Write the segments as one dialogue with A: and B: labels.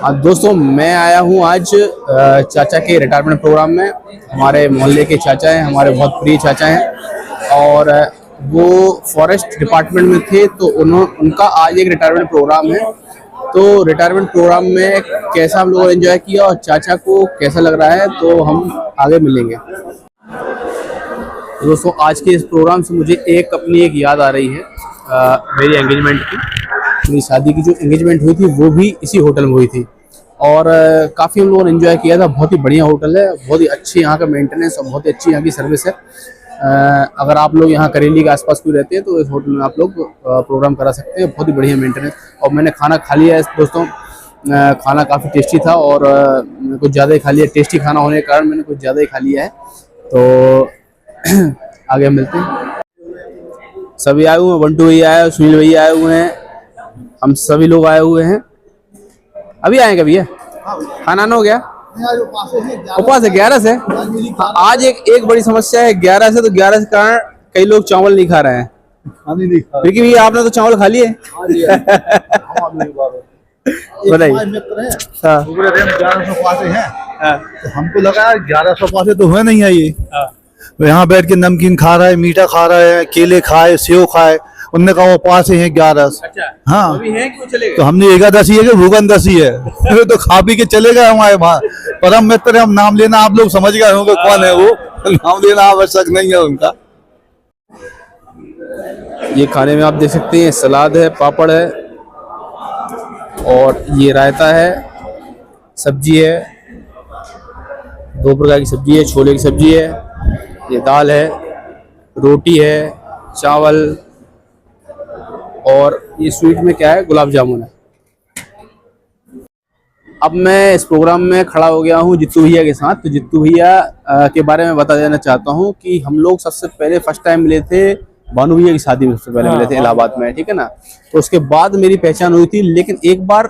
A: दोस्तों मैं आया हूँ आज चाचा के रिटायरमेंट प्रोग्राम में। हमारे मोहल्ले के चाचा हैं, हमारे बहुत प्रिय चाचा हैं और वो फॉरेस्ट डिपार्टमेंट में थे, तो उनका आज एक रिटायरमेंट प्रोग्राम है। तो रिटायरमेंट प्रोग्राम में कैसा हम लोगों ने एंजॉय किया और चाचा को कैसा लग रहा है तो हम आगे मिलेंगे। तो दोस्तों आज के इस प्रोग्राम से मुझे अपनी एक याद आ रही है, मेरी एंगेजमेंट की। मेरी शादी की जो एंगेजमेंट हुई थी वो भी इसी होटल में हुई थी और काफ़ी हम लोगों ने एंजॉय किया था। बहुत ही बढ़िया होटल है, बहुत ही अच्छी यहाँ का मेंटेनेंस और बहुत ही अच्छी यहाँ की सर्विस है। अगर आप लोग यहाँ करेली के आसपास कोई रहते हैं तो इस होटल में आप लोग प्रोग्राम करा सकते हैं। बहुत ही बढ़िया मेंटेनेंस। और मैंने खाना खा लिया है दोस्तों, खाना काफ़ी टेस्टी था और कुछ ज़्यादा ही खा लिया। टेस्टी खाना होने के कारण मैंने कुछ ज़्यादा ही खा लिया है। तो आगे मिलते हैं। सभी आए हुए हैं, बंटू भैया आए, सुनील भैया आए हुए हैं, हम सभी लोग आए हुए हैं। अभी आएंगे भैया? खाना ना हो गया? उपवास है 11 से। आज एक बड़ी समस्या है 11 से, तो 11 से कारण कई लोग चावल नहीं खा रहे हैं। क्योंकि भैया आपने तो चावल खा लिए। बताइए। हाँ।
B: 1100 हैं। तो हमको लगा 1100 पासे तो हुए नहीं है ये। तो यहाँ बैठ के नमकीन खा रहा है, मीठा खा रहा है, केले खाए, सेव खाए। उनने कहा वो पास हैं 11।
A: अच्छा,
B: हाँ
A: अभी है क्यों चले गए?
B: तो हमने एकादशी है कि भूगनदशी है। तो खा पी के चले गए हमारे वहाँ। परम मित्र हम नाम लेना आप लोग समझ गए होंगे कौन है वो। नाम लेना आवश्यक नहीं है उनका।
A: ये खाने में आप देख सकते हैं सलाद है, पापड़ है और ये रायता है, सब्जी है, 2 प्रकार की सब्जी है, छोले की सब्जी है, ये दाल है, रोटी है, चावल और ये स्वीट में क्या है, गुलाब जामुन है। अब मैं इस प्रोग्राम में खड़ा हो गया हूँ जित्तू भैया के साथ। तो जित्तू भैया के बारे में बता देना चाहता हूँ कि हम लोग सबसे पहले फर्स्ट टाइम मिले थे भानु भैया की शादी में, सबसे पहले मिले थे इलाहाबाद में, ठीक है ना। तो उसके बाद मेरी पहचान हुई थी, लेकिन एक बार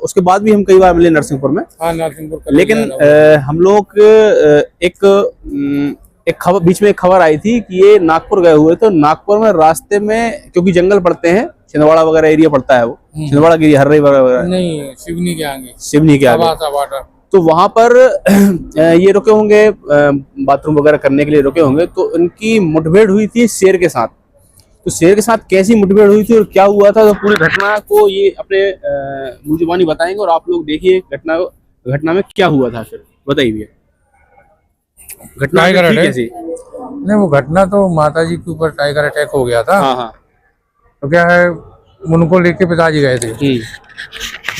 A: उसके बाद भी हम कई बार मिले नरसिंहपुर में।
C: नरसिंहपुर।
A: लेकिन हम लोग एक खबर बीच में एक खबर आई थी कि ये नागपुर गए हुए। तो नागपुर में रास्ते में क्योंकि जंगल पड़ते हैं, छिंदवाड़ा वगैरह एरिया पड़ता है, वो छिंदवाड़ा गिरी हर्रई वगैरह
C: नहीं, शिवनी के आगे।
A: शिवनी के आगे। तो वहां पर ये रुके होंगे, बाथरूम वगैरह करने के लिए रुके होंगे। तो उनकी मुठभेड़ हुई थी शेर के साथ। तो शेर के साथ कैसी मुठभेड़ हुई थी और क्या हुआ था, तो पूरी घटना को ये अपने मुंह जुबानी बताएंगे और आप लोग देखिए घटना में क्या हुआ था। फिर बताइए भैया घटना कैसी?
C: नहीं, वो घटना तो माता जी के ऊपर टाइगर अटैक हो गया था।
A: हाँ।
C: तो क्या है, उनको लेके पिताजी गए थे।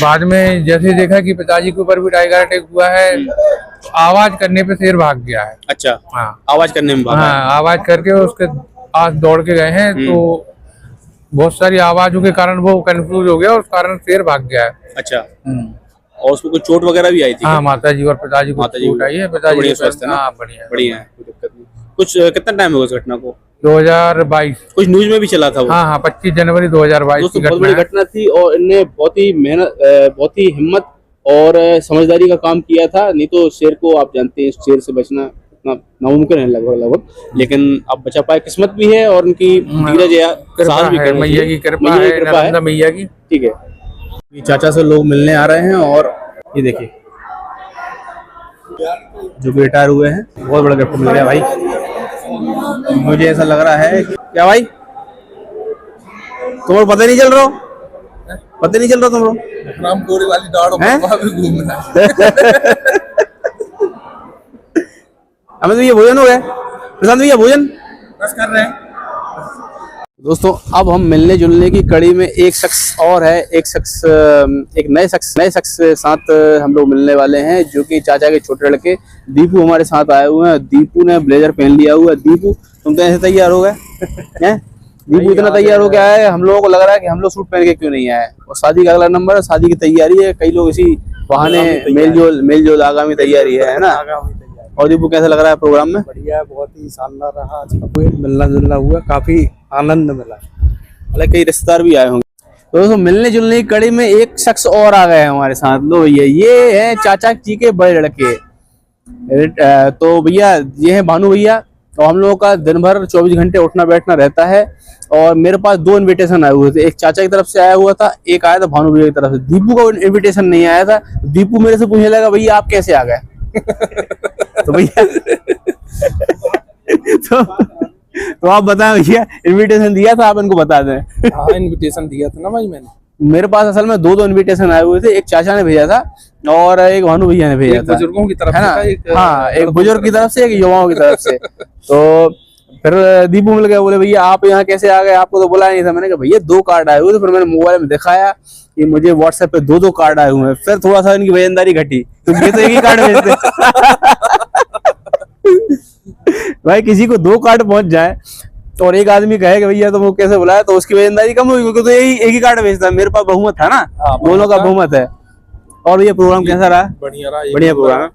C: बाद में जैसे देखा कि पिताजी के ऊपर भी टाइगर अटैक हुआ है, तो आवाज करने पे शेर भाग गया है।
A: अच्छा।
C: हाँ,
A: आवाज करने में भागा।
C: हाँ, आवाज करके उसके पास दौड़ के गए हैं। तो बहुत सारी आवाजों के कारण वो कंफ्यूज हो गया और उस कारण शेर भाग गया है।
A: अच्छा। और उसको कुछ चोट वगैरह भी आई थी?
C: हाँ, माता जी और पिताजी को चोट आई है। पिताजी
A: बढ़िया स्वस्थ है ना?
C: हाँ, बढ़िया
A: है, कोई दिक्कत नहीं। कुछ कितना टाइम होगा इस घटना को?
C: 2022।
A: कुछ न्यूज में भी चला था वो।
C: हाँ, 25 जनवरी 2022 की
A: बहुत बड़ी घटना थी और इनने बहुत ही मेहनत, बहुत ही हिम्मत और समझदारी का काम किया था। नहीं तो शेर को आप जानते हैं, शेर से बचना इतना नामुमकिन है लगभग। लेकिन आप बचा पाए, किस्मत भी है और उनकी धीरज साहस भी,
C: मैया की कृपा है, मैया की।
A: ठीक है। चाचा से लोग मिलने आ रहे हैं और ये देखिए जो कि रिटायर हुए हैं, बहुत बड़ा गिफ्ट मिल गया भाई। मुझे ऐसा लग रहा है क्या भाई, तुम्हें पता नहीं चल रहा? पता नहीं चल रहा तुम लोग?
B: रामपुरी वाली दाढ़ों पे घूमना।
A: हमें तो ये भोजन हो गया प्रशांत भैया, भोजन
B: बस कर रहे हैं
A: दोस्तों। अब हम मिलने जुलने की कड़ी में एक शख्स और है, एक नए शख्स के साथ हम लोग मिलने वाले हैं, जो कि चाचा के छोटे लड़के दीपू हमारे साथ आए हुए हैं। दीपू ने ब्लेजर पहन लिया हुआ है। दीपू तुम तो ऐसे तैयार हो गए हैं? दीपू इतना तैयार हो गया है, हम लोगों को लग रहा है कि हम लोग सूट पहन के क्यों नहीं आए। और शादी का अगला नंबर है, शादी की तैयारी है। कई लोग इसी बहाने मेल जोल आगामी तैयारी है ना। और दीपू कैसा लग रहा है प्रोग्राम में?
D: बढ़िया, बहुत ही शानदार रहा आज का। कोई मिलना जुलना हुआ, काफी आनंद मिला।
A: अलग कई रिश्तेदार भी आए होंगे। तो दोस्तों मिलने जुलने की कड़ी में एक शख्स और आ गए हैं हमारे साथ। लो भैया, ये है चाचा जी के बड़े लड़के। तो भैया ये है भानु भैया, तो हम लोगों का दिन भर 24 घंटे उठना बैठना रहता है। और मेरे पास 2 इनविटेशन आए हुए थे, एक चाचा की तरफ से आया हुआ था, एक आया था भानु भैया की तरफ से। दीपू का इनविटेशन नहीं आया था। दीपू मेरे से पूछने लगा भैया आप कैसे आ गए? तो भैया तो आप बताएं भैया, इनविटेशन दिया था आप इनको बता दें।
D: हाँ इनविटेशन दिया था ना भाई मैंने।
A: मेरे पास असल में 2 इनविटेशन आए हुए थे, एक चाचा ने भेजा था और एक भानु भैया ने भेजा था,
D: बुजुर्गों की तरफ
A: है ना? हाँ, एक बुजुर्ग की तरफ से, एक युवाओं की तरफ से। तो फिर दीपू मिल गया, बोले भैया आप यहाँ कैसे आ गए, आपको तो बुलाया नहीं था। मैंने कहा भैया 2 कार्ड आए हुए थे। फिर मैंने मोबाइल में दिखाया कि मुझे व्हाट्सएप पे 2 कार्ड आए हुए हैं। फिर थोड़ा सा इनकी वजनदारी घटी, क्योंकि ये तो एक ही कार्ड भेजते। भाई किसी को 2 कार्ड पहुंच जाए तो और एक आदमी कहे कि भैया तुमको कैसे बुलाया, तो उसकी वजनदारी कम होगी, क्योंकि तो एक ही कार्ड भेजता है। मेरे पास बहुमत था ना, दोनों का बहुमत है। और ये प्रोग्राम कैसा रहा?
D: बढ़िया रहा,
A: बढ़िया प्रोग्राम है।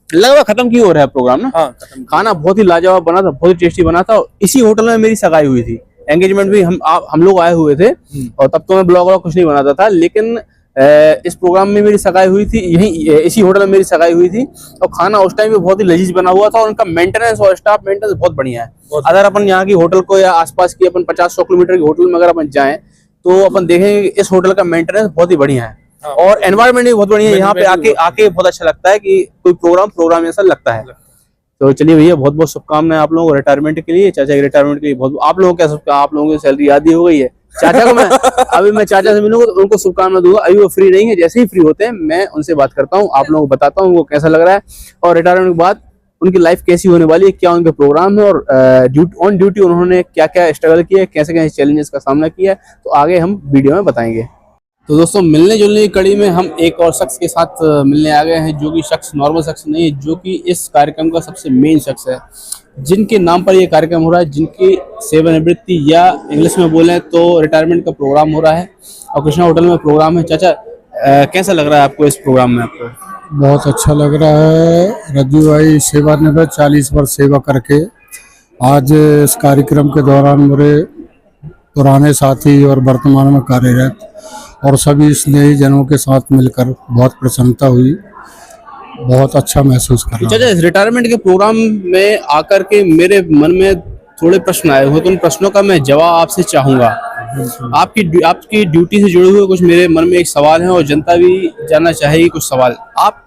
A: लगभग खत्म की हो रहा है प्रोग्राम ना।
D: हाँ,
A: खाना बहुत ही लाजवाब बना था, बहुत ही टेस्टी बना था। इसी होटल में मेरी सगाई हुई थी, एंगेजमेंट भी हम लोग आए हुए थे। और तब तो मैं ब्लॉग वॉग कुछ नहीं बनाता था, लेकिन इस प्रोग्राम में मेरी सगाई हुई थी, यही इसी होटल में मेरी सगाई हुई थी। और खाना उस टाइम भी बहुत ही लजीज बना हुआ था, और उनका मेंटेनेंस और स्टाफ मेंटेनेंस बहुत बढ़िया है। अगर अपन यहाँ की होटल को या आसपास की अपन 50-100 किलोमीटर की होटल में अगर अपन जाएं तो अपन देखेंगे कि इस होटल का मेंटेनेंस बहुत ही बढ़िया है। और एनवायरनमेंट भी बहुत बढ़िया है। यहाँ पे आके बहुत अच्छा लगता है कि कोई प्रोग्राम ऐसा लगता है। तो चलिए भैया, बहुत बहुत शुभकामनाएं आप लोगों को रिटायरमेंट के लिए, चाचा के रिटायरमेंट के लिए। बहुत आप लोगों को क्या, आप लोगों की सैलरी आधी हो गई है। चाचा को मैं चाचा से मिलूंगा तो उनको शुभकामनाएं दूंगा। अभी वो फ्री नहीं है, जैसे ही फ्री होते हैं मैं उनसे बात करता हूँ, आप लोगों को बताता हूँ उनको कैसा लग रहा है और रिटायरमेंट के बाद उनकी लाइफ कैसी होने वाली है, क्या उनके प्रोग्राम है और ऑन ड्यूटी उन्होंने क्या क्या स्ट्रगल किया है, कैसे कैसे चैलेंजेस का सामना किया है, तो आगे हम वीडियो में बताएंगे। तो दोस्तों, मिलने जुलने की कड़ी में हम एक और शख्स के साथ मिलने आ गए हैं, जो कि शख्स नॉर्मल शख्स नहीं है, जो कि इस कार्यक्रम का सबसे मेन शख्स है, जिनके नाम पर ये कार्यक्रम हो रहा है, जिनकी सेवानिवृत्ति या इंग्लिश में बोले तो रिटायरमेंट का प्रोग्राम हो रहा है और कृष्णा होटल में प्रोग्राम है। चाचा, कैसा लग रहा है आपको इस प्रोग्राम में? आपको
E: बहुत अच्छा लग रहा है। रज्जू भाई सेवानिवृत्त 40 वर्ष सेवा करके आज इस कार्यक्रम के दौरान मेरे पुराने साथी और वर्तमान में कार्यरत और सभी स्नेही जनों के साथ मिलकर बहुत प्रसन्नता हुई, बहुत अच्छा महसूस कर रहा हूं।
A: चाचा, इस रिटायरमेंट के प्रोग्राम में आकर के मेरे मन में थोड़े प्रश्न आए हुए, तो उन प्रश्नों का मैं जवाब आपसे चाहूंगा। आपकी ड्यूटी से जुड़े हुए कुछ मेरे मन में एक सवाल है और जनता भी जानना चाहेगी कुछ सवाल। आप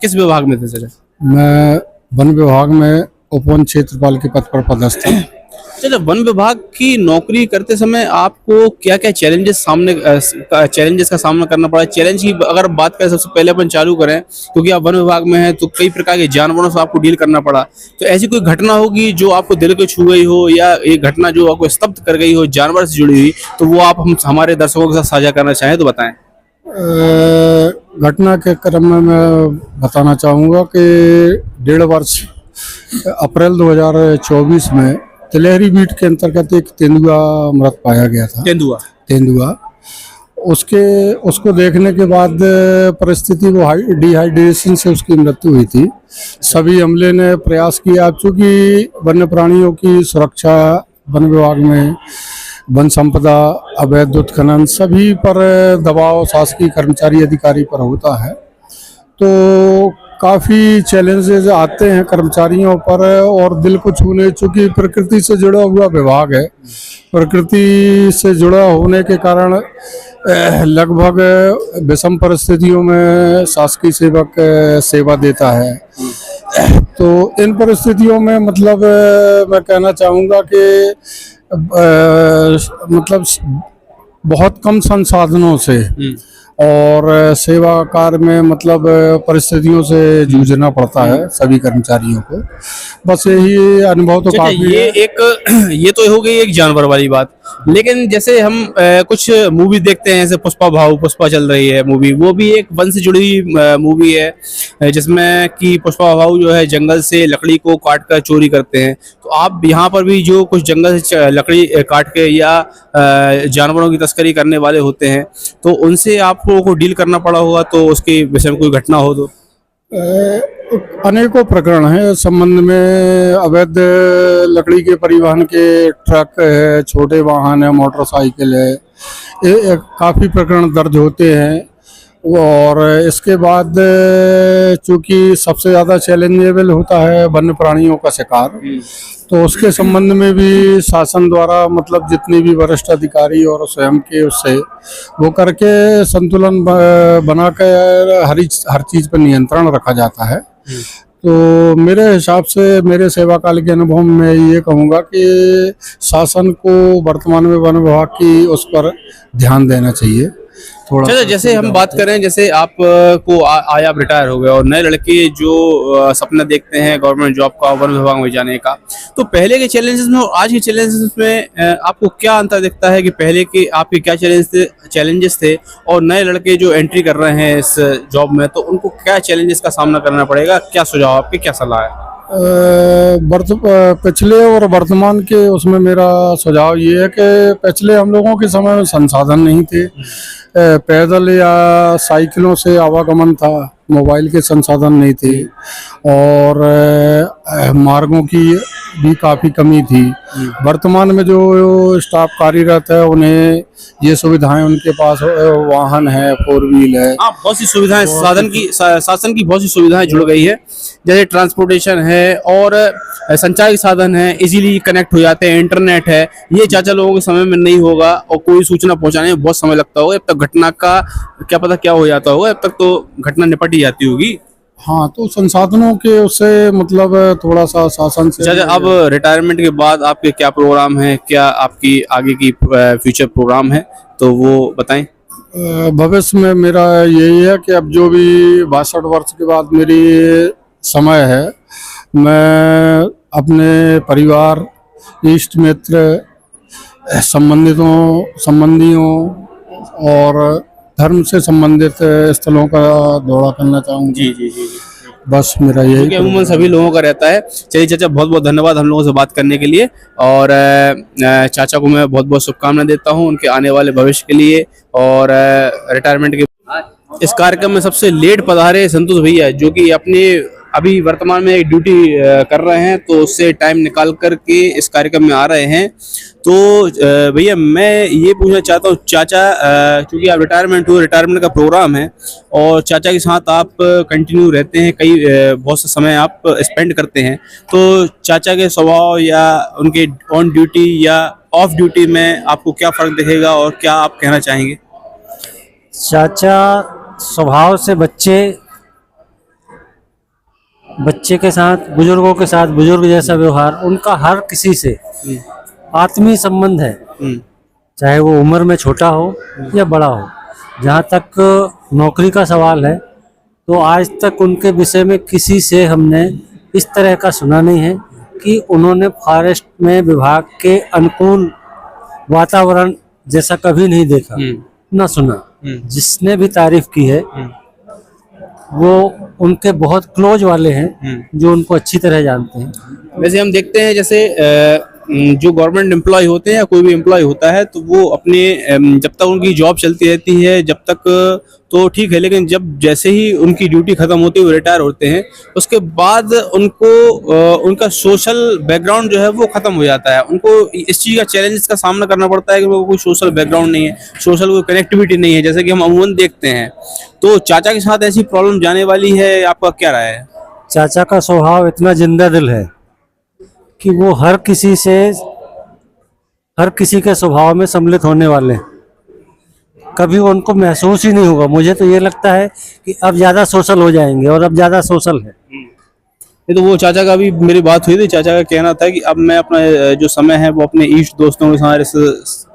A: किस विभाग में थे चाचा?
E: मैं वन विभाग में उपवन क्षेत्रपाल के पद पर पदस्थ हूं।
A: चलो, वन विभाग की नौकरी करते समय आपको क्या क्या चैलेंजेस का सामना करना पड़ा? चैलेंज की अगर बात करें, सबसे पहले अपन चालू करें, क्योंकि आप वन विभाग में हैं तो कई प्रकार के जानवरों से आपको डील करना पड़ा। तो ऐसी कोई घटना होगी जो आपको दिल को छू गई हो, या एक घटना जो आपको स्तब्ध कर गई हो जानवर से जुड़ी हुई, तो वो आप हमारे दर्शकों के साथ साझा करना चाहें तो बताएं।
E: घटना के क्रम में मैं बताना चाहूँगा कि 1.5 वर्ष अप्रैल 2024 में तिलहरी बीट के अंतर्गत एक तेंदुआ मृत पाया गया था। तेंदुआ उसको देखने के बाद परिस्थिति वो डिहाइड्रेशन से उसकी मृत्यु हुई थी। सभी अमले ने प्रयास किया, चूँकि वन्य प्राणियों की सुरक्षा वन विभाग में वन संपदा, अवैध उत्खनन सभी पर दबाव शासकीय कर्मचारी अधिकारी पर होता है, तो काफ़ी चैलेंजेस आते हैं कर्मचारियों पर और दिल को छूने, चूँकि प्रकृति से जुड़ा हुआ विभाग है, प्रकृति से जुड़ा होने के कारण लगभग विषम परिस्थितियों में शासकीय सेवक सेवा देता है। तो इन परिस्थितियों में मतलब मैं कहना चाहूँगा कि मतलब बहुत कम संसाधनों से और सेवा कार्य में मतलब परिस्थितियों से जूझना पड़ता है सभी कर्मचारियों को। बस यही अनुभव तो काफी है।
A: ये तो हो गई एक जानवर वाली बात, लेकिन जैसे हम कुछ मूवी देखते हैं, जैसे पुष्पा चल रही है मूवी, वो भी एक वन से जुड़ी हुई मूवी है, जिसमें कि पुष्पा भाऊ जो है जंगल से लकड़ी को काट कर चोरी करते हैं। तो आप यहाँ पर भी जो कुछ जंगल से लकड़ी काट के या जानवरों की तस्करी करने वाले होते हैं, तो उनसे आपको को डील करना पड़ा होगा, तो उसके विषय में कोई घटना हो तो?
E: अनेकों प्रकरण हैं संबंध में। अवैध लकड़ी के परिवहन के ट्रक है, छोटे वाहन है, मोटरसाइकिल है, काफ़ी प्रकरण दर्ज होते हैं। और इसके बाद चूंकि सबसे ज़्यादा चैलेंजेबल होता है वन्य प्राणियों का शिकार, तो उसके संबंध में भी शासन द्वारा मतलब जितने भी वरिष्ठ अधिकारी और स्वयं के उससे वो करके संतुलन बना कर हर चीज़ पर नियंत्रण रखा जाता है। तो मेरे हिसाब से मेरे सेवा काल के अनुभव में मैं ये कहूँगा कि शासन को वर्तमान में वन विभाग की उस पर ध्यान देना चाहिए थोड़ा।
A: अच्छा, जैसे हम बात करें, जैसे आप को आज आप रिटायर हो गए और नए लड़के जो सपना देखते हैं गवर्नमेंट जॉब का, वन विभाग में जाने का, तो पहले के चैलेंजेस में और आज के चैलेंजेस में आपको क्या अंतर दिखता है कि पहले के आपके क्या चैलेंजेस थे और नए लड़के जो एंट्री कर रहे हैं इस जॉब में, तो उनको क्या चैलेंजेस का सामना करना पड़ेगा? क्या सुझाव आपके, क्या सलाह है?
E: पिछले और वर्तमान के उसमें मेरा सुझाव ये है कि पिछले हम लोगों के समय में संसाधन नहीं थे, पैदल या साइकिलों से आवागमन था, मोबाइल के संसाधन नहीं थे और मार्गों की भी काफ़ी कमी थी। वर्तमान में जो स्टाफ कार्यरत है उन्हें ये सुविधाएं, उनके पास वाहन है, 4 व्हील है,
A: बहुत सी सुविधाएं शासन की बहुत सी सुविधाएं जुड़ गई है, जैसे ट्रांसपोर्टेशन है और संचार के साधन है, इजीली कनेक्ट हो जाते हैं, इंटरनेट है। ये चाचा लोगों के समय में नहीं होगा और कोई सूचना पहुंचाने में बहुत समय लगता होगा, जब तक घटना का क्या पता क्या हो जाता होगा, जब तक तो घटना निपट ही जाती होगी।
E: हाँ, तो संसाधनों के उससे मतलब थोड़ा सा शासन से।
A: चाचा, अब रिटायरमेंट के बाद आपके क्या प्रोग्राम है, क्या आपकी आगे की फ्यूचर प्रोग्राम है, तो वो बताएं।
E: भविष्य में मेरा यही है कि अब जो भी 62 वर्ष के बाद मेरी समय है, मैं अपने परिवार, इष्ट मित्र, संबंधियों और धर्म से संबंधित स्थलों का दौरा करना चाहूँगा।
A: जी जी जी जी,
E: बस मेरा यही
A: अमूमन सभी लोगों का रहता है। चलिए चाचा, बहुत बहुत धन्यवाद हम लोगों से बात करने के लिए और चाचा को मैं बहुत बहुत शुभकामनाएं देता हूं उनके आने वाले भविष्य के लिए। और रिटायरमेंट के इस कार्यक्रम में सबसे लेट पधारे संतोष भैया, जो कि अपने अभी वर्तमान में एक ड्यूटी कर रहे हैं, तो उससे टाइम निकाल करके इस कार्यक्रम में आ रहे हैं। तो भैया मैं ये पूछना चाहता हूँ चाचा, क्योंकि आप रिटायरमेंट का प्रोग्राम है और चाचा के साथ आप कंटिन्यू रहते हैं, बहुत सा समय आप स्पेंड करते हैं, तो चाचा के स्वभाव या उनके ऑन ड्यूटी या ऑफ ड्यूटी में आपको क्या फ़र्क दिखेगा और क्या आप कहना चाहेंगे?
F: चाचा स्वभाव से बच्चे के साथ, बुजुर्गों के साथ बुजुर्ग जैसा व्यवहार, उनका हर किसी से आत्मीय संबंध है, चाहे वो उम्र में छोटा हो या बड़ा हो। जहाँ तक नौकरी का सवाल है, तो आज तक उनके विषय में किसी से हमने इस तरह का सुना नहीं है कि उन्होंने फॉरेस्ट में विभाग के अनुकूल वातावरण जैसा कभी नहीं देखा ना सुना। जिसने भी तारीफ की है वो उनके बहुत क्लोज वाले हैं, जो उनको अच्छी तरह जानते हैं।
A: वैसे हम देखते हैं जैसे जो गवर्नमेंट एम्प्लॉय होते हैं या कोई भी एम्प्लॉय होता है, तो वो अपने जब तक उनकी जॉब चलती रहती है जब तक तो ठीक है, लेकिन जब जैसे ही उनकी ड्यूटी खत्म होती है, वो रिटायर होते हैं, उसके बाद उनको उनका सोशल बैकग्राउंड जो है वो खत्म हो जाता है। उनको इस चीज़ का चैलेंजेस का सामना करना पड़ता है कि वो कोई सोशल बैकग्राउंड नहीं है, सोशल कोई कनेक्टिविटी नहीं है, जैसे कि हम अमूमन देखते हैं। तो चाचा के साथ ऐसी प्रॉब्लम जाने वाली है, आपका क्या राय है?
F: चाचा का स्वभाव इतना जिंदा दिल है कि वो हर किसी के स्वभाव में सम्मिलित होने वाले हैं। कभी उनको महसूस ही नहीं होगा। मुझे तो ये लगता है कि अब ज़्यादा सोशल हो जाएंगे और अब ज़्यादा सोशल है।
A: ये तो वो चाचा का भी मेरी बात हुई थी, चाचा का कहना था कि अब मैं अपना जो समय है वो अपने इष्ट दोस्तों के साथ,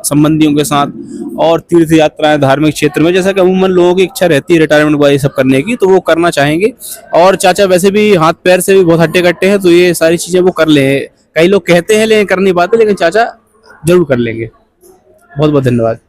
A: संबंधियों के साथ और तीर्थ यात्राएं धार्मिक क्षेत्र में, जैसा कि अमूमन लोगों की इच्छा रहती है रिटायरमेंट के बाद ये सब करने की, तो वो करना चाहेंगे। और चाचा वैसे भी हाथ पैर से भी बहुत हट्टे कट्टे हैं, तो ये सारी चीज़ें वो कर ले। कई लोग कहते हैं लेकिन कर नहीं पाते, लेकिन चाचा जरूर कर लेंगे। बहुत बहुत धन्यवाद।